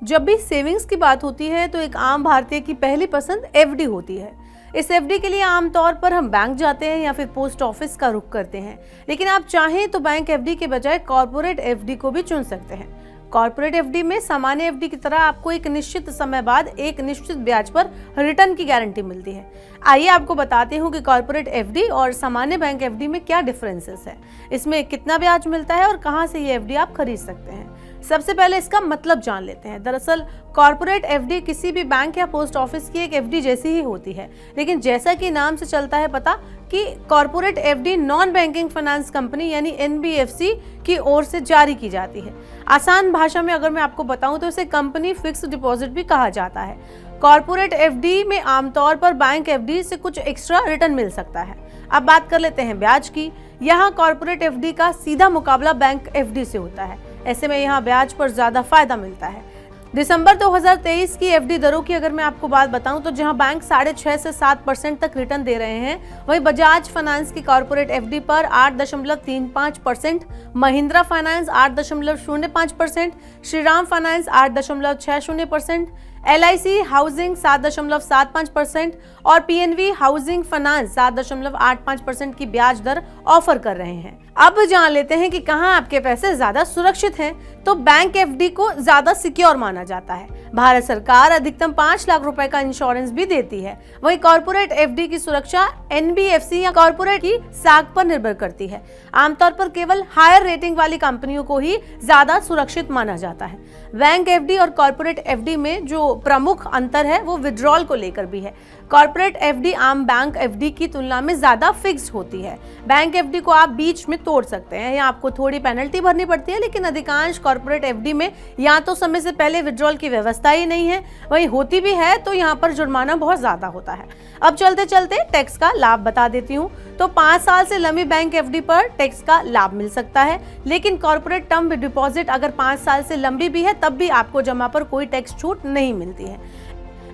जब भी सेविंग्स की बात होती है तो एक आम भारतीय की पहली पसंद एफडी होती है। इस एफडी के लिए आमतौर पर हम बैंक जाते हैं या फिर पोस्ट ऑफिस का रुख करते हैं, लेकिन आप चाहें तो बैंक एफडी के बजाय कॉर्पोरेट एफडी को भी चुन सकते हैं। कॉर्पोरेट एफडी में सामान्य एफडी की तरह आपको एक निश्चित समय बाद एक निश्चित ब्याज पर रिटर्न की गारंटी मिलती है। आइए आपको बताती हूँ कि कॉर्पोरेट एफडी और सामान्य बैंक एफडी में क्या डिफरेंसेस है, इसमें कितना ब्याज मिलता है और कहाँ से ये एफडी आप खरीद सकते हैं। सबसे पहले इसका मतलब जान लेते हैं। दरअसल कॉर्पोरेट एफडी किसी भी बैंक या पोस्ट ऑफिस की एक एफडी जैसी ही होती है, लेकिन जैसा कि नाम से चलता है पता कि corporate FD non banking finance company यानी एनबीएफसी की ओर से जारी की जाती है। आसान भाषा में अगर मैं आपको बताऊं तो इसे कंपनी फिक्स्ड डिपॉजिट भी कहा जाता है। कॉर्पोरेट एफडी में आमतौर पर बैंक एफडी से कुछ एक्स्ट्रा रिटर्न मिल सकता है। अब बात कर लेते हैं ब्याज की। यहाँ कॉर्पोरेट एफडी का सीधा मुकाबला बैंक एफडी से होता है, ऐसे में यहाँ ब्याज पर ज्यादा फायदा मिलता है। दिसंबर 2023 की एफडी दरों की अगर मैं आपको बात बताऊं तो जहां बैंक 6.5 से 7% तक रिटर्न दे रहे हैं, वहीं बजाज फाइनेंस की कॉर्पोरेट एफडी पर 8.35%, Mahindra finance 8.05%, Shriram finance 8.60%, LIC housing 7.75% और PNB हाउसिंग फाइनेंस 7.85% की ब्याज दर ऑफर कर रहे हैं। अब जान लेते हैं कि कहां आपके पैसे ज्यादा सुरक्षित हैं। तो बैंक एफडी को ज्यादा सिक्योर माना जाता है। भारत सरकार अधिकतम 5 लाख रुपए का इंश्योरेंस भी देती है। वहीं कॉर्पोरेट एफडी की सुरक्षा एनबीएफसी या कॉर्पोरेट की साख पर निर्भर करती है। आमतौर पर केवल हायर रेटिंग वाली कंपनियों को ही ज्यादा सुरक्षित माना जाता है। बैंक एफडी और कॉर्पोरेट एफडी में जो प्रमुख अंतर है वो विड्रॉल को लेकर भी है। कॉर्पोरेट एफडी आम बैंक एफडी की तुलना में ज्यादा फिक्स्ड होती है। बैंक एफडी को आप बीच में तोड़ सकते हैं या आपको थोड़ी पेनल्टी भरनी पड़ती है, लेकिन अधिकांश कॉर्पोरेट एफडी में या तो समय से पहले विड्रॉल की व्यवस्था ही नहीं है, वहीं होती भी है तो यहाँ पर जुर्माना बहुत ज्यादा होता है। अब चलते चलते टैक्स का लाभ बता देती हूँ। तो 5 साल से लंबी बैंक एफडी पर टैक्स का लाभ मिल सकता है, लेकिन कॉर्पोरेट टर्म डिपॉजिट अगर 5 साल से लंबी भी है तब भी आपको जमा पर कोई टैक्स छूट नहीं मिलती है।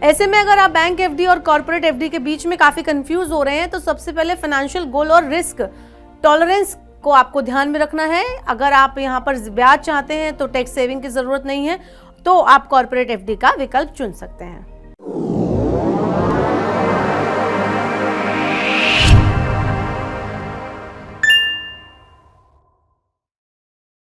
ऐसे में अगर आप बैंक एफडी और कॉर्पोरेट एफडी के बीच में काफी कंफ्यूज हो रहे हैं तो सबसे पहले फाइनेंशियल गोल और रिस्क टॉलरेंस को आपको ध्यान में रखना है। अगर आप यहाँ पर ब्याज चाहते हैं तो टैक्स सेविंग की जरूरत नहीं है, तो आप कॉर्पोरेट एफडी का विकल्प चुन सकते हैं।